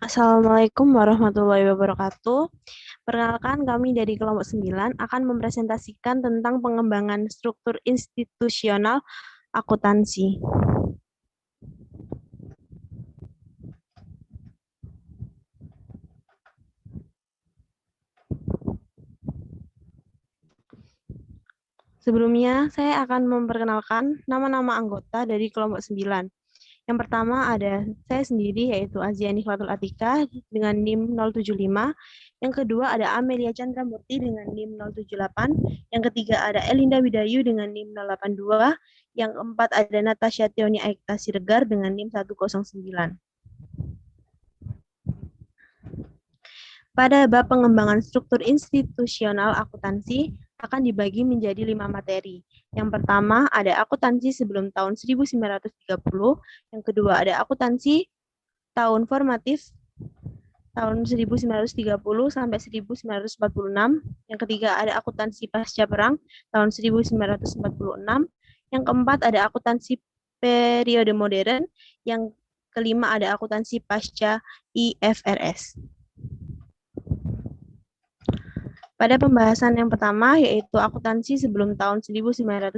Assalamualaikum warahmatullahi wabarakatuh. Perkenalkan, kami dari kelompok 9 akan mempresentasikan tentang pengembangan struktur institusional akuntansi. Sebelumnya, saya akan memperkenalkan nama-nama anggota dari kelompok 9. Yang pertama ada saya sendiri, yaitu Aziani Khawatul Atika dengan NIM 075. Yang kedua ada Amelia Chandra Murti dengan NIM 078. Yang ketiga ada Elinda Widayu dengan NIM 082. Yang keempat ada Natasha Tioni Aikta Siregar dengan NIM 109. Pada bab pengembangan struktur institusional akuntansi akan dibagi menjadi 5 materi. Yang pertama ada akuntansi sebelum tahun 1930, yang kedua ada akuntansi tahun formatif tahun 1930 sampai 1946, yang ketiga ada akuntansi pasca perang tahun 1946, yang keempat ada akuntansi periode modern, yang kelima ada akuntansi pasca IFRS. Pada pembahasan yang pertama, yaitu akuntansi sebelum tahun 1930.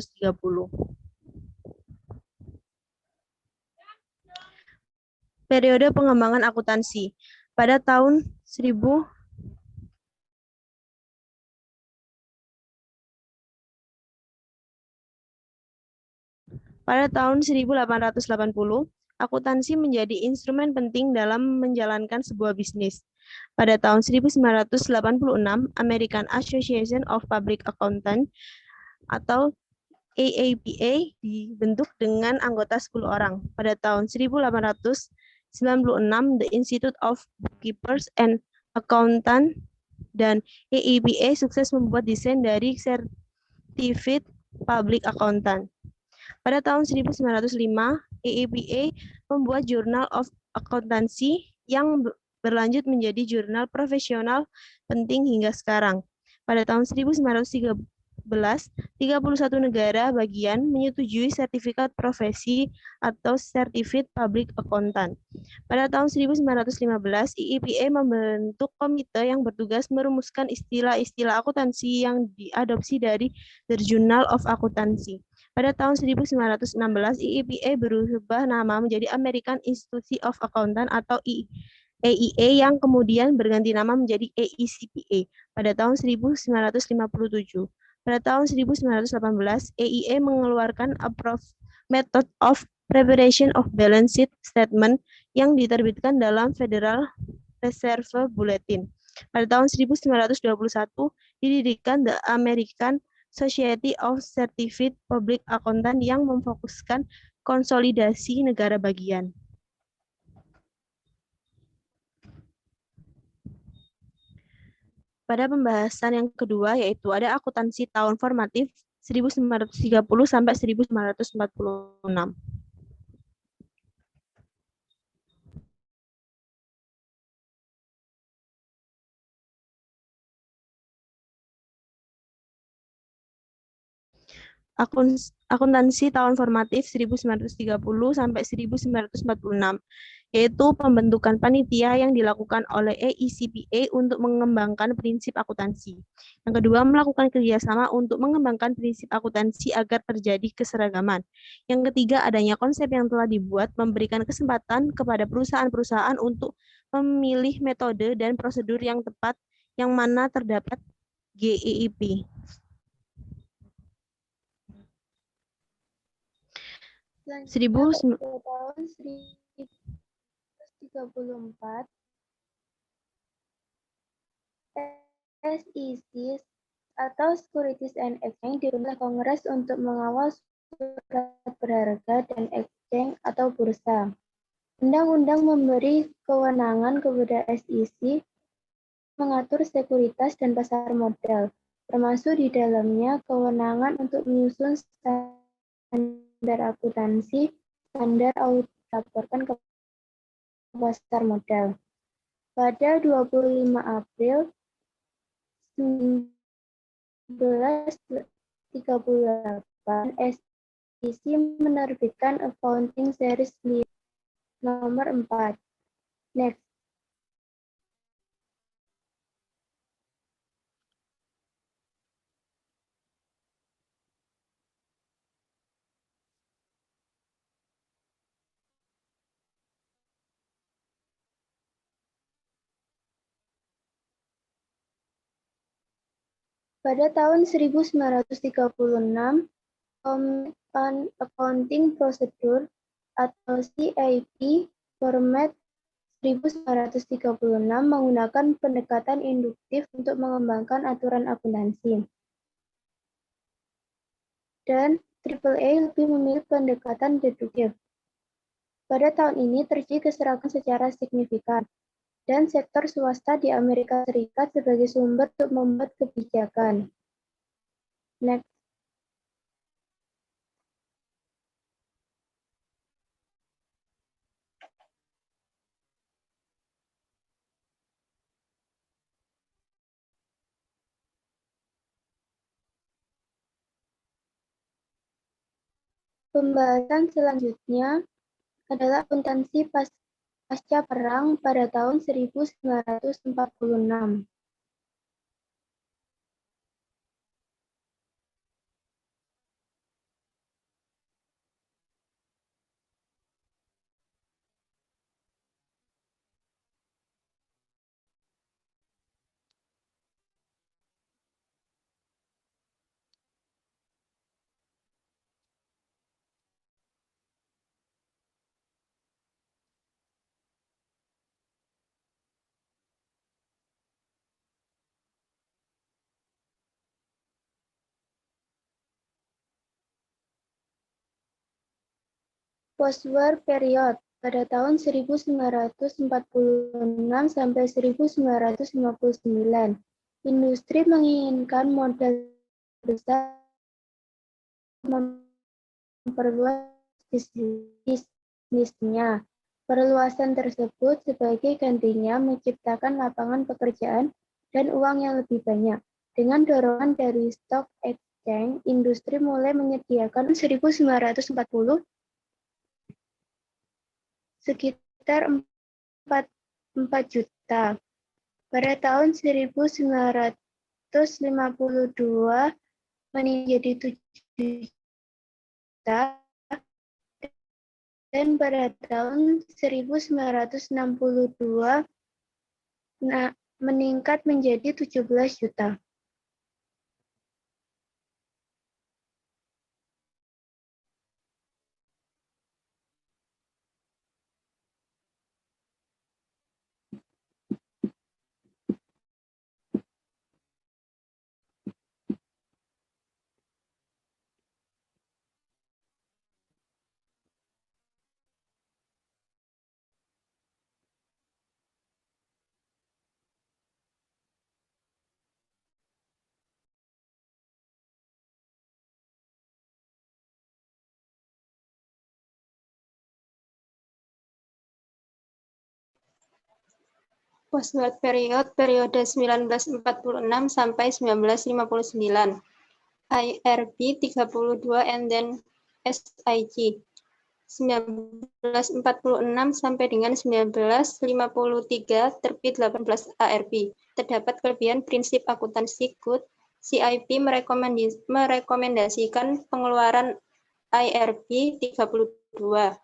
Periode pengembangan akuntansi. Pada tahun 1880, akuntansi menjadi instrumen penting dalam menjalankan sebuah bisnis. Pada tahun 1986, American Association of Public Accountants atau AAPA dibentuk dengan anggota 10 orang. Pada tahun 1896, The Institute of Bookkeepers and Accountants dan AAPA sukses membuat desain dari Certificate Public Accountant. Pada tahun 1905, AAPA membuat Journal of Accountancy yang berlanjut menjadi jurnal profesional penting hingga sekarang. Pada tahun 1913, 31 negara bagian menyetujui sertifikat profesi atau Certificate Public Accountant. Pada tahun 1915, IEPA membentuk komite yang bertugas merumuskan istilah-istilah akuntansi yang diadopsi dari The Journal of Accountancy. Pada tahun 1916, IEPA berubah nama menjadi American Institute of Accountants atau AIA yang kemudian berganti nama menjadi AICPA pada tahun 1957. Pada tahun 1918, AIA mengeluarkan Approved Method of Preparation of Balance Sheet Statement yang diterbitkan dalam Federal Reserve Bulletin. Pada tahun 1921, didirikan The American Society of Certified Public Accountant yang memfokuskan konsolidasi negara bagian. Pada pembahasan yang kedua, yaitu ada akuntansi tahun formatif 1930 sampai 1946. Akuntansi tahun formatif 1930 sampai 1946, yaitu pembentukan panitia yang dilakukan oleh AICPA untuk mengembangkan prinsip akuntansi. Yang kedua, melakukan kerjasama untuk mengembangkan prinsip akuntansi agar terjadi keseragaman. Yang ketiga, adanya konsep yang telah dibuat memberikan kesempatan kepada perusahaan-perusahaan untuk memilih metode dan prosedur yang tepat yang mana terdapat GEIP. Selanjutnya pada tahun 1934, SEC atau Securities and Exchange dibentuk oleh Kongres untuk mengawal surat berharga dan exchange atau bursa. Undang-undang memberi kewenangan kepada SEC mengatur sekuritas dan pasar modal, termasuk di dalamnya kewenangan untuk menyusun standar akuntansi, standar audit dilaporkan ke pasar modal. Pada 25 April 1938, SEC menerbitkan Accounting Series nomor 4. Next. Pada tahun 1936, Common Accounting Procedure atau CIP Format 1936 menggunakan pendekatan induktif untuk mengembangkan aturan akuntansi. Dan AAA lebih memilih pendekatan deduktif. Pada tahun ini terjadi keserakahan secara signifikan, dan sektor swasta di Amerika Serikat sebagai sumber untuk membuat kebijakan. Next. Pembahasan selanjutnya adalah akuntansi pasca perang pada tahun 1946. Post-war period pada tahun 1946 sampai 1959. Industri menginginkan modal besar memperluas bisnisnya. Perluasan tersebut sebagai gantinya menciptakan lapangan pekerjaan dan uang yang lebih banyak. Dengan dorongan dari stock exchange, industri mulai menyediakan 1940 sekitar 4 juta. Pada tahun 1952 menjadi 7 juta, dan pada tahun 1962 meningkat menjadi 17 juta. Post-war period, periode 1946 sampai 1959. IRB 32 and then SIG. 1946 sampai dengan 1953 terbit 18 ARB. Terdapat kelebihan prinsip akuntansi good. CIP merekomendasikan pengeluaran IRB 32.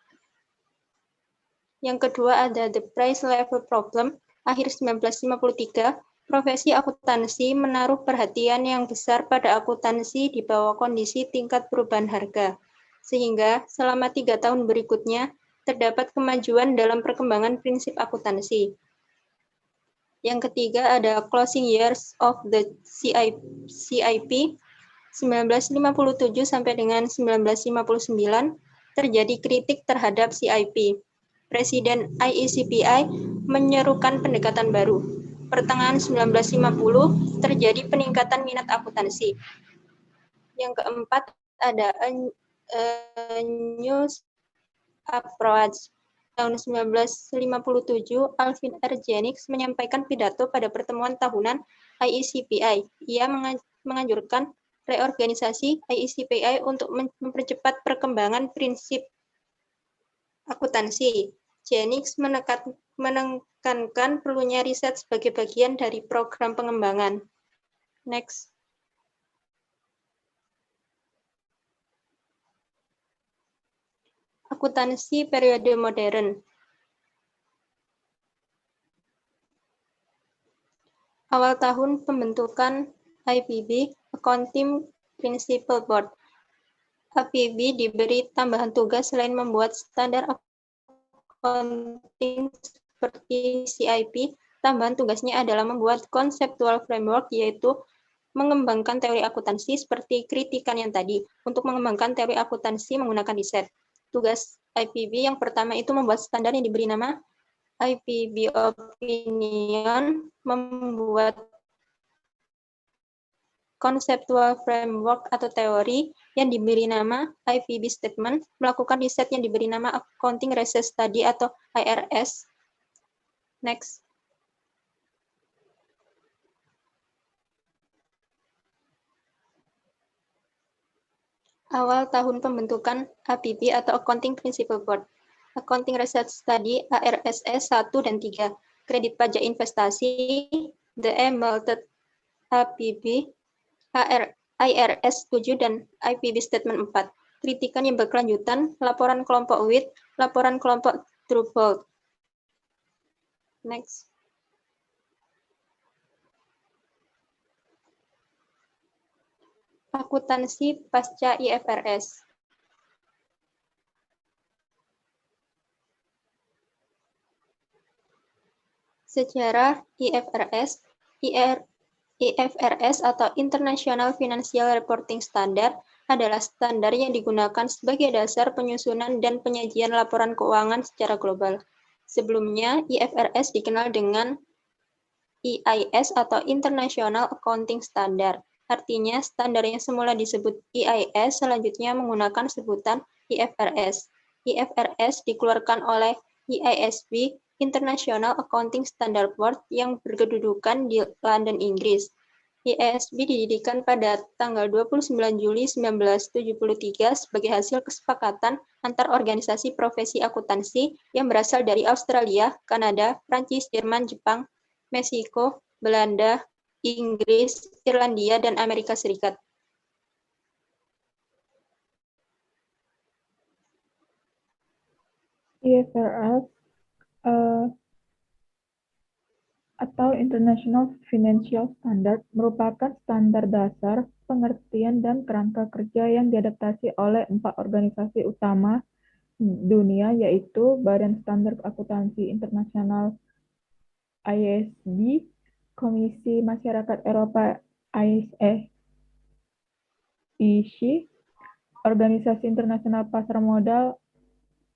Yang kedua ada the price level problem. Akhir 1953, profesi akuntansi menaruh perhatian yang besar pada akuntansi di bawah kondisi tingkat perubahan harga. Sehingga selama 3 tahun berikutnya, terdapat kemajuan dalam perkembangan prinsip akuntansi. Yang ketiga ada closing years of the CIP 1957 sampai dengan 1959 terjadi kritik terhadap CIP. Presiden IECPI menyerukan pendekatan baru. Pertengahan 1950 terjadi peningkatan minat akuntansi. Yang keempat ada a new approach. Tahun 1957, Alvin R. Jennings menyampaikan pidato pada pertemuan tahunan IECPI. Ia menganjurkan reorganisasi IECPI untuk mempercepat perkembangan prinsip akuntansi. Jennings menekankan perlunya riset sebagai bagian dari program pengembangan. Next. Akuntansi periode modern. Awal tahun pembentukan IPB, Accounting Principle Board. APB diberi tambahan tugas selain membuat standar accounting seperti CIP, tambahan tugasnya adalah membuat conceptual framework, yaitu mengembangkan teori akuntansi seperti kritikan yang tadi. Untuk mengembangkan teori akuntansi menggunakan riset. Tugas IPB yang pertama itu membuat standar yang diberi nama IPB Opinion, membuat conceptual framework atau teori yang diberi nama IPB Statement, melakukan riset yang diberi nama Accounting Research Study atau IRS. Next. Awal tahun pembentukan APB atau Accounting Principle Board. Accounting Research Study ARSS 1 dan 3. Kredit pajak investasi, The Melted APB, IRS 7 dan IPB Statement 4. Kritikan yang berkelanjutan, laporan kelompok WIT, laporan kelompok Truefold. Next. Akuntansi pasca IFRS. Sejarah IFRS, IFRS atau International Financial Reporting Standard adalah standar yang digunakan sebagai dasar penyusunan dan penyajian laporan keuangan secara global. Sebelumnya, IFRS dikenal dengan EIS atau International Accounting Standard. Artinya, standar yang semula disebut EIS selanjutnya menggunakan sebutan IFRS. IFRS dikeluarkan oleh IASB, International Accounting Standard Board, yang berkedudukan di London, Inggris. IASB didirikan pada tanggal 29 Juli 1973 sebagai hasil kesepakatan antar organisasi profesi akuntansi yang berasal dari Australia, Kanada, Prancis, Jerman, Jepang, Meksiko, Belanda, Inggris, Irlandia, dan Amerika Serikat. IFRS atau International Financial Standard merupakan standar dasar, pengertian, dan kerangka kerja yang diadaptasi oleh 4 organisasi utama dunia, yaitu Badan Standar Akuntansi Internasional IASB, Komisi Masyarakat Eropa ISE, Organisasi Internasional Pasar Modal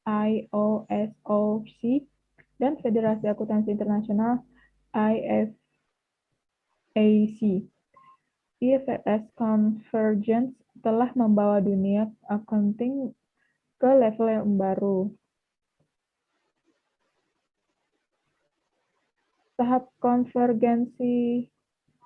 IOSOC, dan Federasi Akuntansi Internasional IFAC. IFRS Convergence telah membawa dunia accounting ke level yang baru. Tahap konvergensi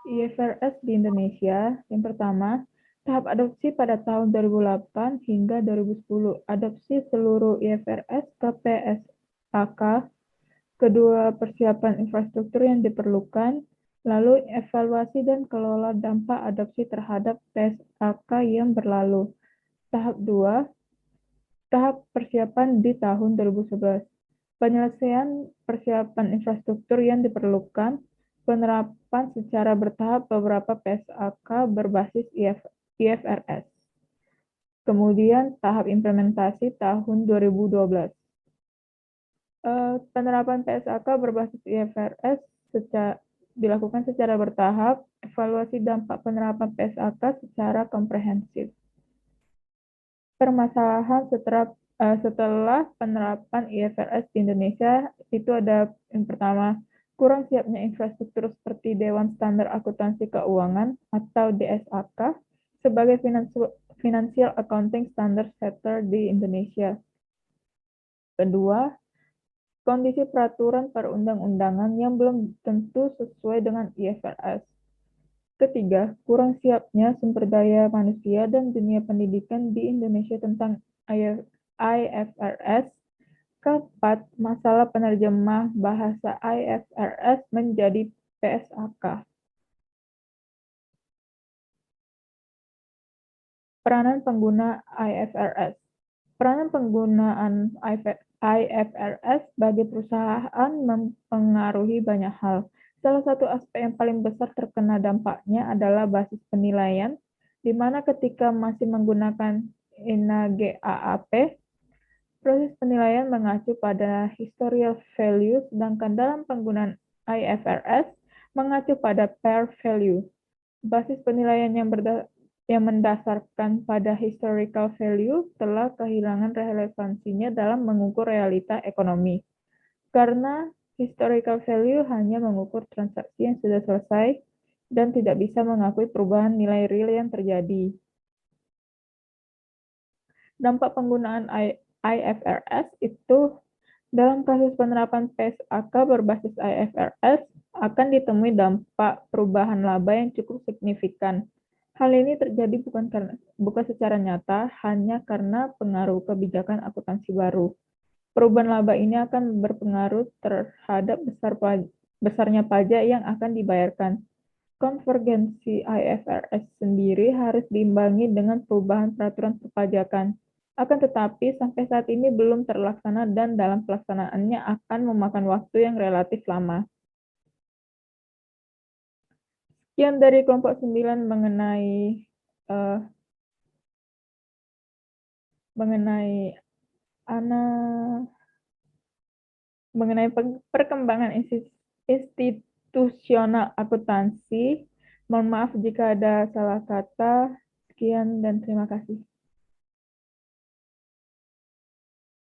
IFRS di Indonesia. Yang pertama, tahap adopsi pada tahun 2008 hingga 2010. Adopsi seluruh IFRS ke PSAK. Kedua, persiapan infrastruktur yang diperlukan. Lalu, evaluasi dan kelola dampak adopsi terhadap PSAK yang berlalu. Tahap 2, tahap persiapan di tahun 2011. Penyelesaian persiapan infrastruktur yang diperlukan, penerapan secara bertahap beberapa PSAK berbasis IFRS. Kemudian tahap implementasi tahun 2012. Penerapan PSAK berbasis IFRS dilakukan secara bertahap, evaluasi dampak penerapan PSAK secara komprehensif. Permasalahan setelah penerapan IFRS di Indonesia itu ada yang pertama, kurang siapnya infrastruktur seperti Dewan Standar Akuntansi Keuangan atau DSAK sebagai Financial Accounting Standard Setter di Indonesia. Kedua, kondisi peraturan perundang-undangan yang belum tentu sesuai dengan IFRS. Ketiga, kurang siapnya sumber daya manusia dan dunia pendidikan di Indonesia tentang IFRS. Keempat, masalah penerjemah bahasa IFRS menjadi PSAK. Peranan pengguna IFRS. Peranan penggunaan IFRS bagi perusahaan mempengaruhi banyak hal. Salah satu aspek yang paling besar terkena dampaknya adalah basis penilaian, di mana ketika masih menggunakan INAGE-AAP, proses penilaian mengacu pada historical value, sedangkan dalam penggunaan IFRS mengacu pada pair value. Basis penilaian yang mendasarkan pada historical value telah kehilangan relevansinya dalam mengukur realita ekonomi. Karena historical value hanya mengukur transaksi yang sudah selesai dan tidak bisa mengakui perubahan nilai real yang terjadi. Dampak penggunaan IFRS itu dalam kasus penerapan PSAK berbasis IFRS akan ditemui dampak perubahan laba yang cukup signifikan. Hal ini terjadi bukan secara nyata, hanya karena pengaruh kebijakan akuntansi baru. Perubahan laba ini akan berpengaruh terhadap besarnya pajak yang akan dibayarkan. Konvergensi IFRS sendiri harus diimbangi dengan perubahan peraturan perpajakan. Akan tetapi, sampai saat ini belum terlaksana dan dalam pelaksanaannya akan memakan waktu yang relatif lama. Sekian dari kelompok 9 mengenai perkembangan institusional akuntansi. Mohon maaf jika ada salah kata. Sekian dan terima kasih.